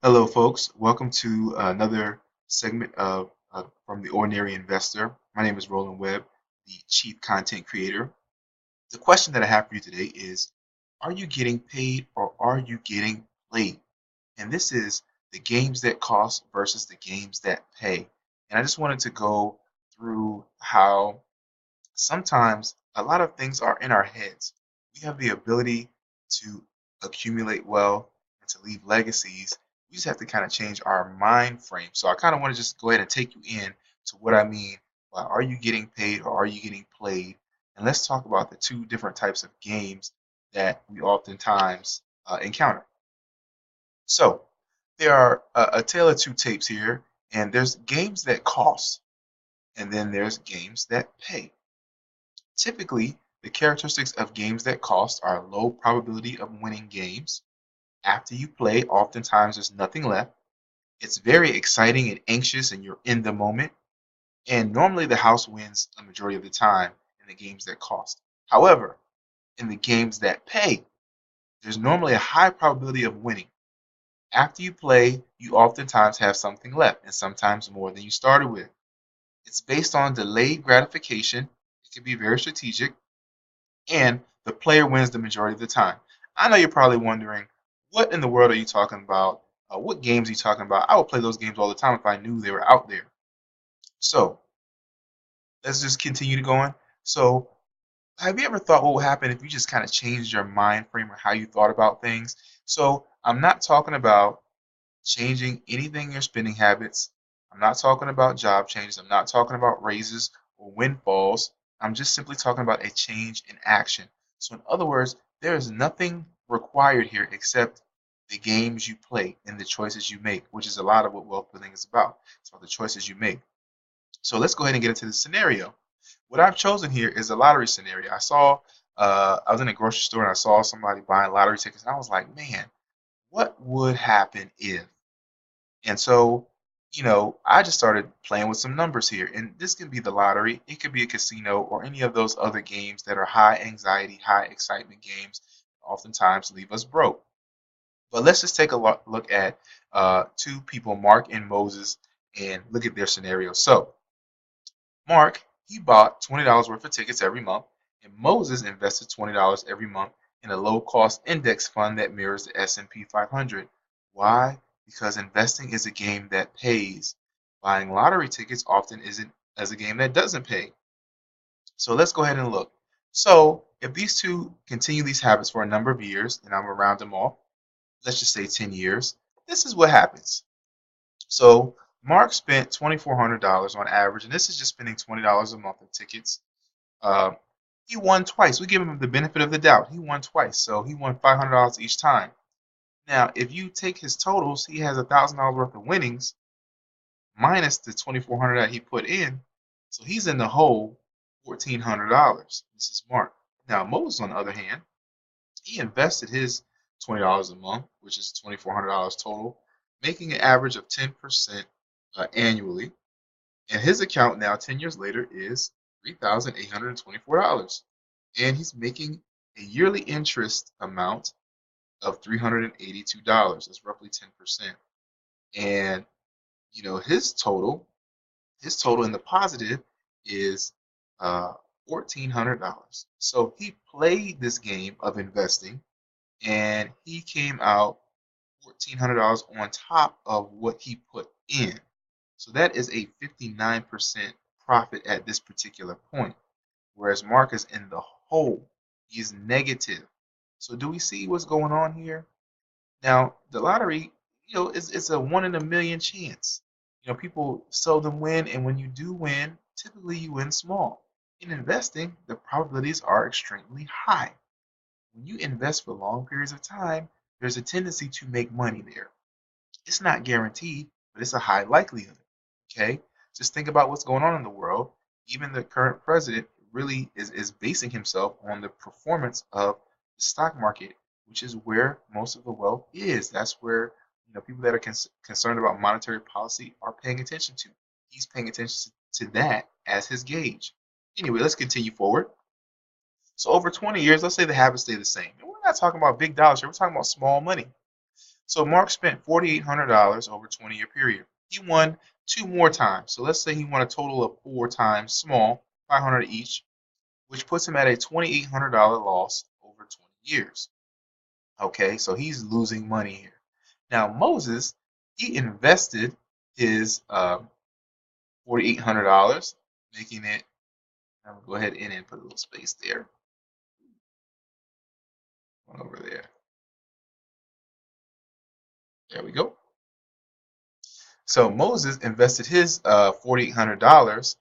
Hello, folks. Welcome to another segment of From the Ordinary Investor. My name is Roland Webb, the Chief Content Creator. The question that I have for you today is, are you getting paid or are you getting played? And this is the games that cost versus the games that pay. And I just wanted to go through how sometimes a lot of things are in our heads. We have the ability to accumulate wealth and to leave legacies. We just have to kind of change our mind frame. So I kind of want to just go ahead and take you in to what I mean by are you getting paid or are you getting played? And let's talk about the two different types of games that we oftentimes encounter. So there are a tale of two tapes here, and there's games that cost, and then there's games that pay. Typically, the characteristics of games that cost are low probability of winning games. After you play, oftentimes there's nothing left. It's very exciting and anxious, and you're in the moment. And normally the house wins a majority of the time in the games that cost. However, in the games that pay, there's normally a high probability of winning. After you play, you oftentimes have something left, and sometimes more than you started with. It's based on delayed gratification. It can be very strategic, and the player wins the majority of the time. I know you're probably wondering, what in the world are you talking about? What games are you talking about? I would play those games all the time if I knew they were out there. So let's just continue to go on. So have you ever thought what would happen if you just kind of changed your mind frame or how you thought about things? So I'm not talking about changing anything in your spending habits. I'm not talking about job changes. I'm not talking about raises or windfalls. I'm just simply talking about a change in action. So, in other words, there is nothing required here except the games you play and the choices you make, which is a lot of what wealth building is about. It's about the choices you make. So, let's go ahead and get into the scenario. What I've chosen here is a lottery scenario. I was in a grocery store and I saw somebody buying lottery tickets, and I was like, man, what would happen if? And so, I just started playing with some numbers here. And this can be the lottery, it could be a casino, or any of those other games that are high anxiety, high excitement games, oftentimes leave us broke. But let's just take a look at two people, Mark and Moses, and look at their scenario. So, Mark, he bought $20 worth of tickets every month, and Moses invested $20 every month in a low-cost index fund that mirrors the S&P 500. Why? Because investing is a game that pays. Buying lottery tickets often isn't as a game that doesn't pay. So let's go ahead and look. So if these two continue these habits for a number of years, and I'm around them all, let's just say 10 years, this is what happens. So Mark spent $2,400 on average, and this is just spending $20 a month on tickets. Uh, he won twice. We give him the benefit of the doubt. He won twice, so he won $500 each time. Now, if you take his totals, he has $1,000 worth of winnings minus the 2,400 that he put in, so he's in the hole $1,400. This is Mark. Now, Moses, on the other hand, he invested his $20 a month, which is $2,400 total, making an average of 10% annually. And his account now, 10 years later, is $3,824. And he's making a yearly interest amount of $382. That's roughly 10%. And his total in the positive is $1,400. So he played this game of investing and he came out $1,400 on top of what he put in. So that is a 59% profit at this particular point. Whereas Mark is in the hole. He's negative. So do we see what's going on here? Now, the lottery, it's a one in a million chance. People seldom win, and when you do win, typically you win small. In investing, the probabilities are extremely high. When you invest for long periods of time, there's a tendency to make money there. It's not guaranteed, but it's a high likelihood. Okay? Just think about what's going on in the world. Even the current president really is basing himself on the performance of the stock market, which is where most of the wealth is. That's where people that are concerned about monetary policy are paying attention to. He's paying attention to that as his gauge. Anyway, let's continue forward. So over 20 years, let's say the habits stay the same. And we're not talking about big dollars here. We're talking about small money. So Mark spent $4,800 over a 20-year period. He won two more times. So let's say he won a total of four times small, 500 each, which puts him at a $2,800 loss over 20 years. Okay, so he's losing money here. Now Moses, he invested his $4,800, making it. I'm gonna go ahead and put a little space there. One over there. There we go. So Moses invested his $4,800,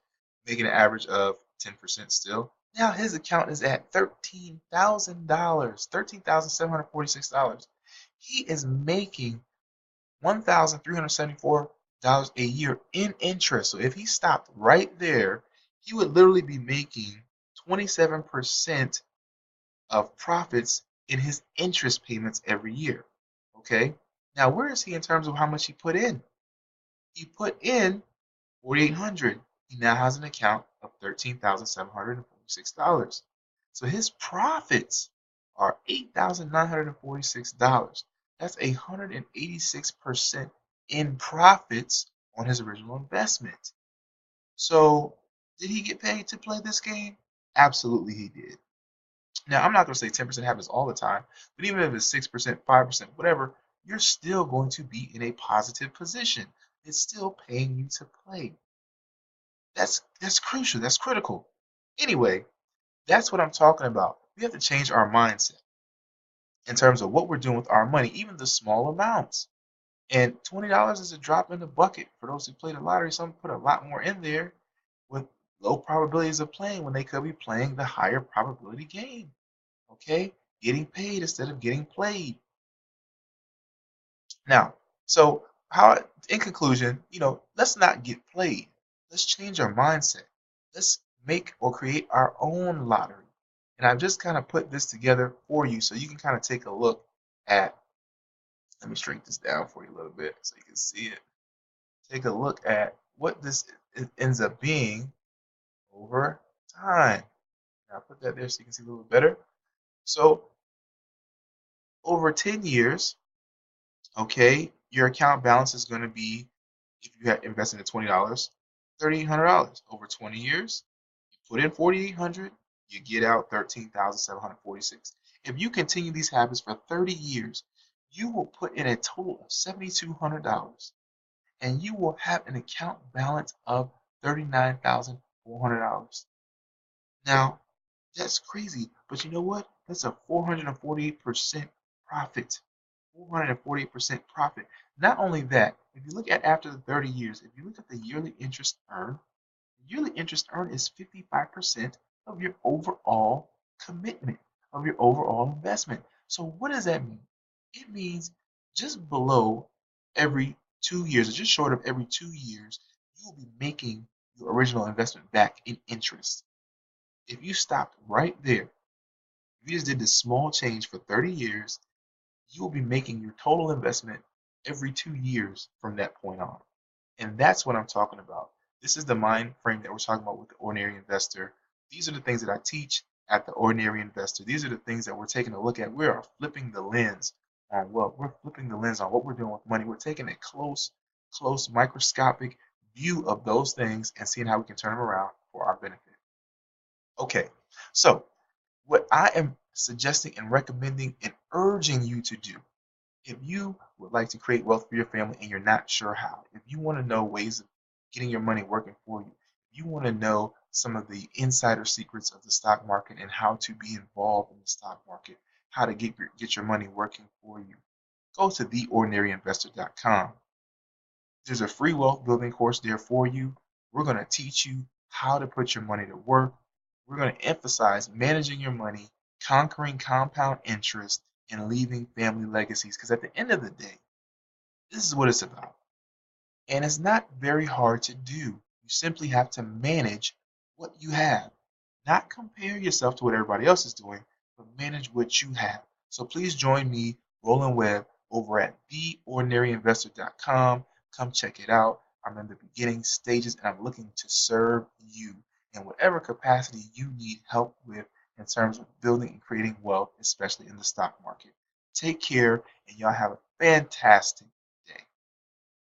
making an average of 10% still. Now his account is at $13,000, $13,746. He is making $1,374 a year in interest. So if he stopped right there, he would literally be making 27% of profits in his interest payments every year. Okay. Now where is he in terms of how much he put in? He put in 4,800. He now has an account of $13,746. So his profits are $8,946. That's 186% in profits on his original investment. So did he get paid to play this game? Absolutely he did. Now I'm not going to say 10% happens all the time, but even if it's 6%, 5%, whatever, you're still going to be in a positive position. It's still paying you to play. That's crucial. That's critical. Anyway, that's what I'm talking about. We have to change our mindset in terms of what we're doing with our money, even the small amounts. And $20 is a drop in the bucket for those who play the lottery. Some put a lot more in there with low probabilities of playing when they could be playing the higher probability game. Okay, getting paid instead of getting played. Now, so how, in conclusion, let's not get played. Let's change our mindset. Let's make or create our own lottery. And I've just kind of put this together for you so you can kind of take a look at, let me shrink this down for you a little bit so you can see it. Take a look at what this ends up being over time. Now, I'll put that there so you can see a little bit better. So over 10 years, okay, your account balance is going to be, if you had invested in $20, $3,800 over 20 years. You put in 4,800, you get out 13,746. If you continue these habits for 30 years, you will put in a total of $7,200, and you will have an account balance of $39,400. Now, that's crazy, but you know what? That's a 448% profit. 448% profit. Not only that, if you look at after the 30 years, if you look at the yearly interest earned, the yearly interest earned is 55% of your overall commitment, of your overall investment. So what does that mean? It means just below every 2 years, or just short of every 2 years, you will be making your original investment back in interest. If you stopped right there, if you just did this small change for 30 years, you will be making your total investment every 2 years from that point on. And that's what I'm talking about. This is the mind frame that we're talking about with the ordinary investor. These are the things that I teach at the ordinary investor. These are the things that we're taking a look at. We are flipping the lens on wealth. We're flipping the lens on what we're doing with money. We're taking a close microscopic view of those things and seeing how we can turn them around for our benefit. Okay, so what I am suggesting and recommending and urging you to do, if you would like to create wealth for your family and you're not sure how, if you want to know ways of getting your money working for you, if you want to know some of the insider secrets of the stock market and how to be involved in the stock market, how to get your money working for you, go to theordinaryinvestor.com. There's a free wealth building course there for you. We're going to teach you how to put your money to work. We're going to emphasize managing your money, conquering compound interest, and leaving family legacies. Because at the end of the day, this is what it's about. And it's not very hard to do. You simply have to manage what you have. Not compare yourself to what everybody else is doing, but manage what you have. So please join me, Roland Webb, over at theordinaryinvestor.com. Come check it out. I'm in the beginning stages and I'm looking to serve you in whatever capacity you need help with in terms of building and creating wealth, especially in the stock market. Take care, and y'all have a Fantastic.